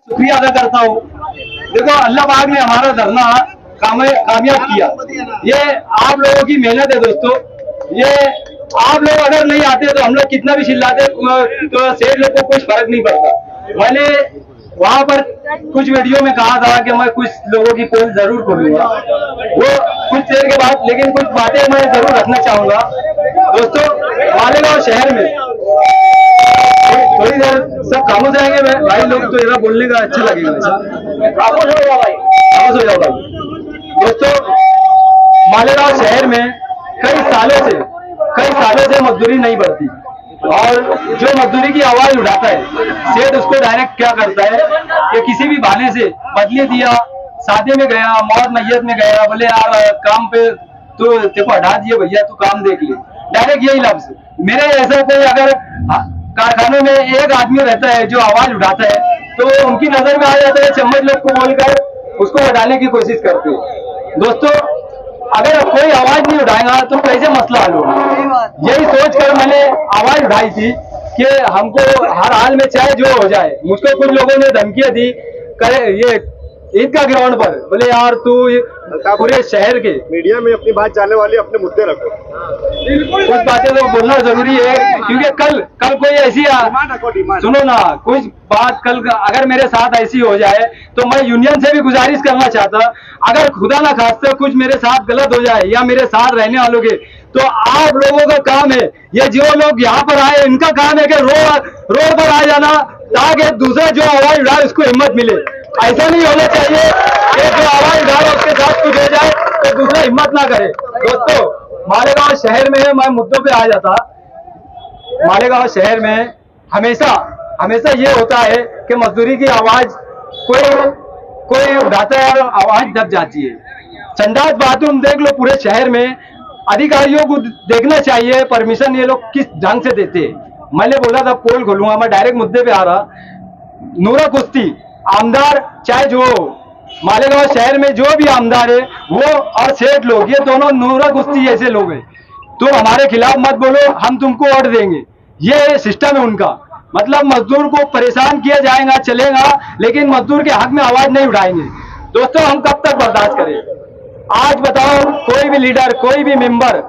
शुक्रिया अदा करता हूँ। देखो अल्लाह पाक ने हमारा धरना कामयाब किया। ये आप लोगों की मेहनत है दोस्तों। ये आप लोग अगर नहीं आते तो हम लोग कितना भी चिल्लाते तो सेठ लोग को कुछ फर्क नहीं पड़ता। मैंने वहां पर कुछ वीडियो में कहा था कि मैं कुछ लोगों की पोल जरूर खोलूंगा, वो कुछ देर के बाद, लेकिन कुछ बातें मैं जरूर रखना चाहूंगा दोस्तों। मालेगांव शहर में थोड़ी देर सब खामोश रहेंगे भाई लोग, तो जरा बोलने का अच्छा लगेगा। खामोश हो जाओ भाई, खामोश हो जाओ भाई। दोस्तों मालेगांव शहर में कई सालों से मजदूरी नहीं बढ़ती, और जो मजदूरी की आवाज उठाता है सेठ उसको डायरेक्ट क्या करता है कि किसी भी बहाने से बदली दिया, शादी में गया, मौत मैयत में गया, बोले यार काम पे तो देखो हटा दिए भैया, तू काम देख ले, डायरेक्ट यही लफ्ज। मेरे ऐसा कोई अगर कारखानों में एक आदमी रहता है जो आवाज उठाता है तो उनकी नजर में आ जाता है, चम्मच लोग को बोलकर उसको हटाने की कोशिश करते हैं। दोस्तों अगर कोई आवाज नहीं उठाएगा तो कैसे मसला हल होगा? यही सोचकर मैंने आवाज उठाई थी कि हमको हर हाल में चाहे जो हो जाए। मुझको कुछ लोगों ने धमकियां दी, ये ईदगाह ग्राउंड पर, बोले यार तू पूरे शहर के मीडिया में अपनी बात जानने वाली अपने मुद्दे रखो। कुछ बातें तो बोलना जरूरी है, क्योंकि कल कोई ऐसी सुनो ना, कुछ बात कल अगर मेरे साथ ऐसी हो जाए तो मैं यूनियन से भी गुजारिश करना चाहता, अगर खुदा ना खास्ता कुछ मेरे साथ गलत हो जाए या मेरे साथ रहने वालों के, तो आप लोगों का काम है, ये जो लोग यहाँ पर आए इनका काम है कि रोड पर आ जाना, ताकि दूसरा जो आवाज उठाए उसको हिम्मत मिले। ऐसा नहीं होना चाहिए कि जो आवाज उठाए उसके साथ कुछ हो जाए तो दूसरा हिम्मत ना करे। दोस्तों मालेगांव शहर में मैं मुद्दों पे आ जाता। मालेगांव शहर में हमेशा ये होता है कि मजदूरी की आवाज कोई उठाता है और आवाज दब जाती है। संडास बाथरूम देख लो पूरे शहर में, अधिकारियों को देखना चाहिए परमिशन ये लोग किस ढंग से देते हैं। मैंने बोला था पोल खोलूंगा, मैं डायरेक्ट मुद्दे पे आ रहा। नूरा कुश्ती आमदार चाहे जो मालेगांव शहर में जो भी आमदार है वो और सेठ लोग, ये दोनों नूरा कुश्ती जैसे लोग हैं। तुम हमारे खिलाफ मत बोलो, हम तुमको वोट देंगे, ये सिस्टम है उनका। मतलब मजदूर को परेशान किया जाएगा चलेगा, लेकिन मजदूर के हक में आवाज नहीं उठाएंगे। दोस्तों हम कब तक बर्दाश्त करें? आज बताओ कोई भी लीडर, कोई भी मेंबर,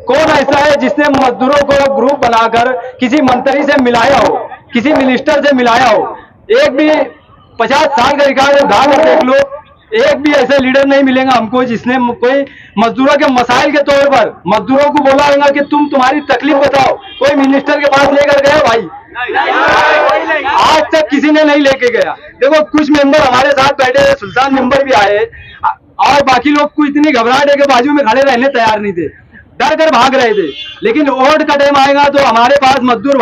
कौन ऐसा है जिसने मजदूरों को ग्रुप बनाकर किसी मंत्री से मिलाया हो, किसी मिनिस्टर से मिलाया हो? एक भी 50 साल का रिकॉर्ड उठा कर देख लो, एक भी ऐसा लीडर नहीं मिलेगा हमको जिसने कोई मजदूरों के मसाइल के तौर पर मजदूरों को बोला होगा कि तुम्हारी तकलीफ बताओ। कोई मिनिस्टर के पास लेकर गया भाई? आज तक किसी ने नहीं लेके गया। देखो कुछ मेंबर हमारे साथ बैठे, सुल्तान मेंबर भी आए, और बाकी लोग को इतनी घबराहट है कि बाजू में खड़े रहने तैयार नहीं थे, डर कर भाग रहे थे। लेकिन वोट का टाइम आएगा तो हमारे पास मजदूर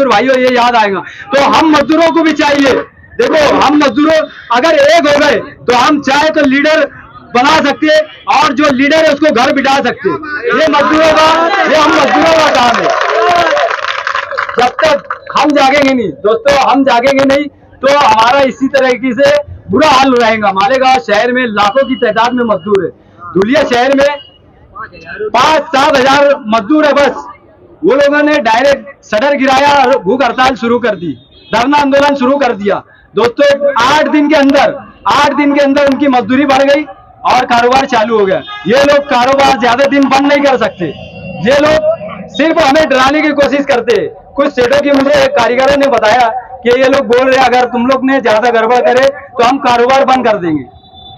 भाइयों ये याद आएगा। तो हम मजदूरों को भी चाहिए। देखो हम मजदूरों अगर एक हो गए तो हम चाहे तो लीडर बना सकते हैं, और जो लीडर है उसको घर बिठा सकते हैं। ये हम मजदूरों का काम है। जब तक हम जागेंगे नहीं दोस्तों, हम जागेंगे नहीं तो हमारा इसी तरीके से बुरा हाल रहेगा। मालेगांव शहर में लाखों की तादाद में मजदूर है। धुलिया शहर में 5-7 हजार मजदूर है बस। वो लोगों ने डायरेक्ट शटर गिराया और भूख हड़ताल शुरू कर दी, धरना आंदोलन शुरू कर दिया। दोस्तों 8 दिन के अंदर उनकी मजदूरी बढ़ गई और कारोबार चालू हो गया। ये लोग कारोबार ज्यादा दिन बंद नहीं कर सकते, ये लोग सिर्फ हमें डराने की कोशिश करते हैं। कुछ सेठों की मुझे कारीगरों ने बताया कि ये लोग बोल रहे हैं अगर तुम लोग ने ज्यादा गड़बड़ करे तो हम कारोबार बंद कर देंगे।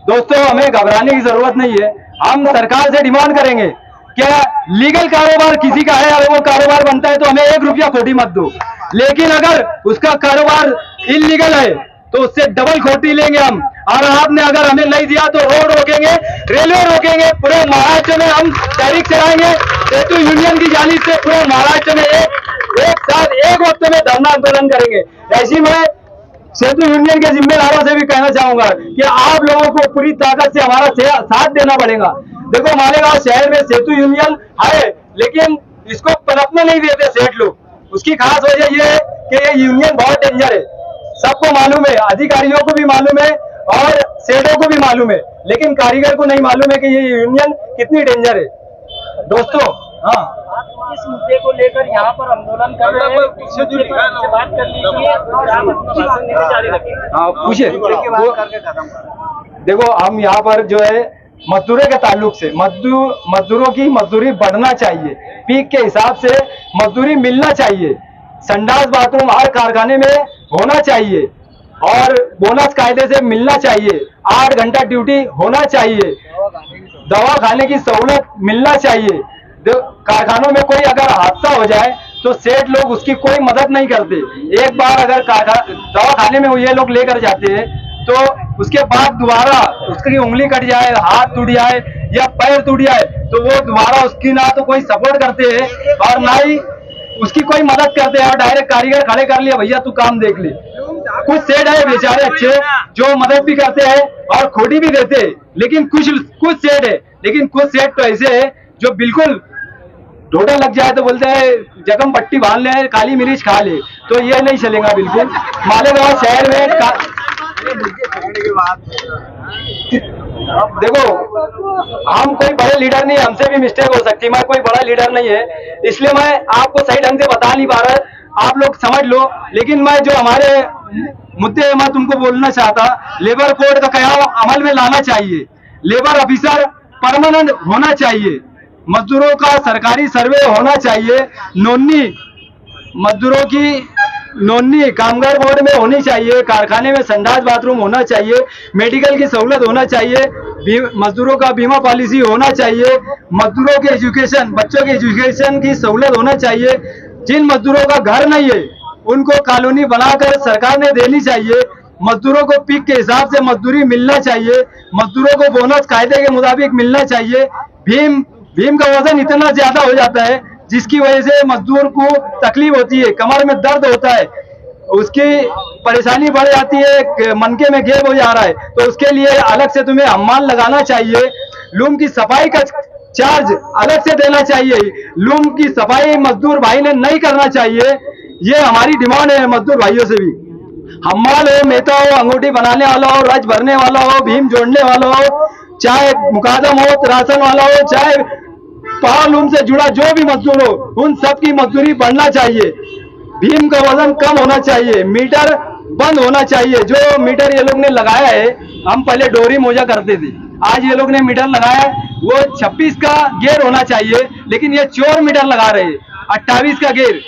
दोस्तों हमें घबराने की जरूरत नहीं है। हम सरकार से डिमांड करेंगे क्या लीगल कारोबार किसी का है, अगर वो कारोबार बनता है तो हमें 1 रुपया खोटी मत दो। लेकिन अगर उसका कारोबार इलीगल है तो उससे डबल खोटी लेंगे हम। और आपने अगर हमें नहीं दिया तो रोड रोकेंगे, रेलवे रोकेंगे, पूरे महाराष्ट्र में हम तहरीक चलाएंगे। सेतु यूनियन की जानिब से पूरे महाराष्ट्र में एक साथ एक वक्त में धरना आंदोलन करेंगे। ऐसी में सेतु यूनियन के जिम्मेदारों से भी कहना चाहूंगा कि आप लोगों को पूरी ताकत से हमारा साथ देना पड़ेगा। देखो मालेगांव शहर में सेतु यूनियन है, लेकिन इसको पनपने नहीं देते सेठ लोग। उसकी खास वजह यह है कि ये यूनियन बहुत डेंजर है, सबको मालूम है, अधिकारियों को भी मालूम है और सेठों को भी मालूम है, लेकिन कारीगर को नहीं मालूम है कि ये यूनियन कितनी डेंजर है। दोस्तों हाँ इस मुद्दे को लेकर यहाँ पर आंदोलन कर रहे हैं, इस मुद्दे पर हमसे बात कर लीजिए और आप अपना भाषण देना जारी रखें। हाँ पूछे देखो, हम यहाँ पर जो है मजदूरों के ताल्लुक से मजदूरों की मजदूरी बढ़ना चाहिए, पीक के हिसाब से मजदूरी मिलना चाहिए, संडास बाथरूम हर कारखाने में होना चाहिए और बोनस कायदे से मिलना चाहिए, 8 घंटा ड्यूटी होना चाहिए, दवा खाने की सहूलत मिलना चाहिए। कारखानों में कोई अगर हादसा हो जाए तो सेठ लोग उसकी कोई मदद नहीं करते। एक बार अगर दवा खाने में ये लोग लेकर जाते हैं तो उसके बाद दोबारा उसकी उंगली कट जाए, हाथ टूट जाए या पैर टूट जाए तो वो दोबारा उसकी ना तो कोई सपोर्ट करते हैं और ना ही उसकी कोई मदद करते हैं और डायरेक्ट कारीगर खड़े कर लिया, भैया तू काम देख ले। कुछ सेठ है बेचारे अच्छे जो मदद भी करते हैं और खोटी भी देते हैं, लेकिन कुछ सेठ है, लेकिन कुछ सेठ तो ऐसे है जो बिल्कुल ढोटा लग जाए तो बोलते हैं जख्म पट्टी बांध ले, काली मिर्च खा ले, तो ये नहीं चलेगा बिल्कुल। मालेगांव शहर में देखो, हम कोई बड़े लीडर नहीं, हमसे भी मिस्टेक हो सकती है, मैं कोई बड़ा लीडर नहीं है, इसलिए मैं आपको सही ढंग से बता नहीं पा रहा, आप लोग समझ लो। लेकिन मैं जो हमारे मुद्दे मैं तुमको बोलना चाहता, लेबर कोड का कयाम अमल में लाना चाहिए, लेबर ऑफिसर परमानेंट होना चाहिए, मजदूरों का सरकारी सर्वे होना चाहिए, मजदूरों की नोनी कामगार बोर्ड में होनी चाहिए, कारखाने में संडास बाथरूम होना चाहिए, मेडिकल की सहूलत होना चाहिए, मजदूरों का बीमा पॉलिसी होना चाहिए, मजदूरों के एजुकेशन, बच्चों के एजुकेशन की सहूलत होना चाहिए। जिन मजदूरों का घर नहीं है उनको कॉलोनी बनाकर सरकार ने देनी चाहिए, मजदूरों को पीक के हिसाब से मजदूरी मिलना चाहिए, मजदूरों को बोनस कायदे के मुताबिक मिलना चाहिए। भीम का वजन इतना ज्यादा हो जाता है जिसकी वजह से मजदूर को तकलीफ होती है, कमर में दर्द होता है, उसकी परेशानी बढ़ जाती है, मनके में घेब हो जा रहा है, तो उसके लिए अलग से तुम्हें हम्माल लगाना चाहिए, लूम की सफाई का चार्ज अलग से देना चाहिए, लूम की सफाई मजदूर भाई ने नहीं करना चाहिए। ये हमारी डिमांड है मजदूर भाइयों से भी। हम्माल हो, मेहता हो, अंगूठी बनाने वाला हो, रज भरने वाला हो, भीम जोड़ने वाला हो, चाहे मुकादम हो, राशन वाला हो, चाहे पावर लूम से जुड़ा जो भी मजदूर हो, उन सब की मजदूरी बढ़ना चाहिए, भीम का वजन कम होना चाहिए, मीटर बंद होना चाहिए। जो मीटर ये लोग ने लगाया है, हम पहले डोरी मोजा करते थे, आज ये लोग ने मीटर लगाया है वो 26 का गेयर होना चाहिए, लेकिन ये चोर मीटर लगा रहे हैं 28 का गेयर।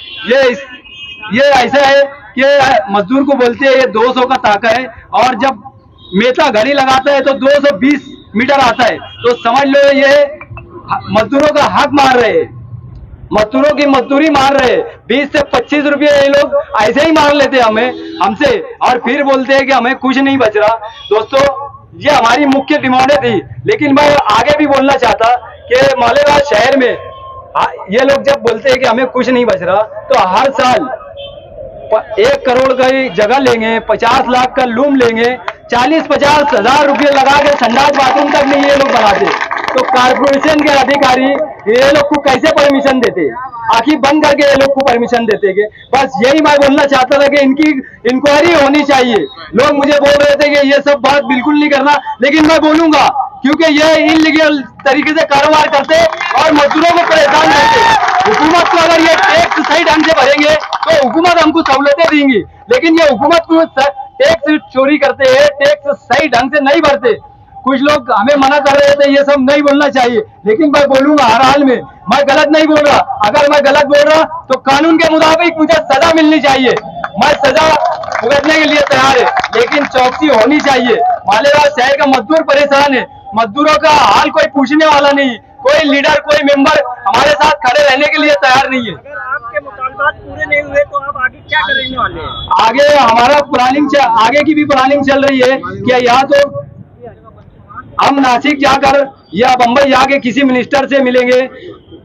ये ऐसा है कि मजदूर को बोलते हैं ये 200 का ताका है, और जब मेहता घड़ी लगाता है तो 220 मीटर आता है, तो समझ लो ये मजदूरों का हक मार रहे हैं, मजदूरों की मजदूरी मार रहे हैं। 20 से 25 रुपये ये लोग ऐसे ही मार लेते हमसे और फिर बोलते हैं कि हमें कुछ नहीं बच रहा। दोस्तों, ये हमारी मुख्य डिमांडें थी, लेकिन मैं आगे भी बोलना चाहता कि मालेगांव शहर में ये लोग जब बोलते हैं कि हमें कुछ नहीं बच रहा, तो हर साल 1 करोड़ की जगह लेंगे, 50 लाख का लूम लेंगे, 40-50 हजार रुपये लगा के संडास बाथरूम तक नहीं ये लोग बनाते, तो कारपोरेशन के अधिकारी ये लोग को कैसे परमिशन देते? आखिर बंद करके ये लोग को परमिशन देते के? बस यही मैं बोलना चाहता था कि इनकी इंक्वायरी होनी चाहिए। लोग मुझे बोल रहे थे कि ये सब बात बिल्कुल नहीं करना, लेकिन मैं बोलूंगा क्योंकि ये इनलीगल तरीके से कारोबार करते और मजदूरों को परेशान करते। हुकूमत को अगर ये टैक्स सही ढंग से भरेंगे तो हुकूमत हमको सहूलतें देंगी, लेकिन ये हुकूमत को टैक्स चोरी करते हैं, टैक्स सही ढंग से नहीं भरते। कुछ लोग हमें मना कर रहे थे ये सब नहीं बोलना चाहिए, लेकिन मैं बोलूंगा हर हाल में, मैं गलत नहीं बोल रहा। अगर मैं गलत बोल रहा तो कानून के मुताबिक मुझे सजा मिलनी चाहिए, मैं सजा भुगतने के लिए तैयार है, लेकिन चौकसी होनी चाहिए। मालेगांव शहर का मजदूर परेशान है, मजदूरों का हाल कोई पूछने वाला नहीं, कोई लीडर कोई मेंबर हमारे साथ खड़े रहने के लिए तैयार नहीं है। अगर आपके मुतालबात पूरे नहीं हुए तो आप आगे क्या करने वाले हैं? आगे हमारा प्लानिंग आगे की भी प्लानिंग चल रही है कि या तो हम नासिक जाकर या बंबई जाके किसी मिनिस्टर से मिलेंगे,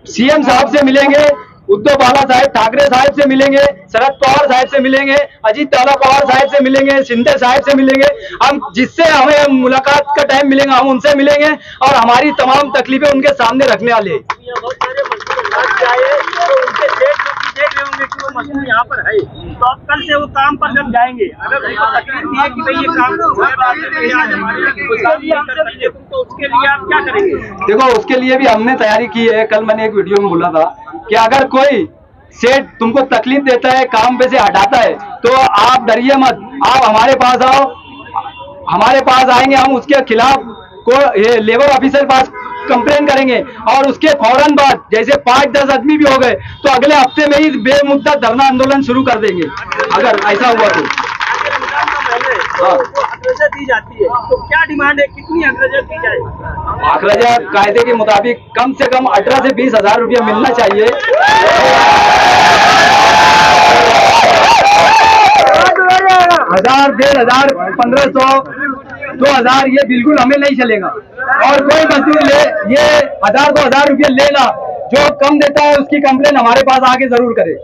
सीएम साहब से मिलेंगे, उद्धव बाला साहब ठाकरे साहब से मिलेंगे, शरद पवार साहब से मिलेंगे, अजीत पवार साहब से मिलेंगे, शिंदे साहब से मिलेंगे। हम जिससे हमें मुलाकात का टाइम मिलेगा हम उनसे मिलेंगे और हमारी तमाम तकलीफें उनके सामने रखने वाले हैं। बहुत सारे मजदूर आए तो उनके देख रहे होंगे कि वो मजदूर यहाँ पर है, तो अब कल से वो काम पर जब जाएंगे, अगर उनको तकलीफ नहीं है कि भाई ये काम तो उसके लिए आप क्या करेंगे? देखो, उसके लिए भी हमने तैयारी की है। कल मैंने एक वीडियो में बोला था कि अगर कोई सेठ तुमको तकलीफ देता है, काम पे से हटाता है, तो आप डरिए मत, आप हमारे पास आओ, हमारे पास आएंगे, हम उसके खिलाफ को ये लेबर ऑफिसर पास कंप्लेन करेंगे और उसके फौरन बाद जैसे 5-10 आदमी भी हो गए तो अगले हफ्ते में ही बेमुद्दत धरना आंदोलन शुरू कर देंगे अगर ऐसा हुआ तो। अखराजा दी जाती है तो क्या डिमांड है, कितनी अखराजा दी जाए? अखराजा कायदे के मुताबिक कम से कम 18 से 20 हजार रुपया मिलना चाहिए। 1000, 1500, 1500, 2000 ये बिल्कुल हमें नहीं चलेगा। और कोई मजदूर ले ये 1000-2000 रुपये लेना, जो कम देता है उसकी कंप्लेन हमारे पास आके जरूर करे।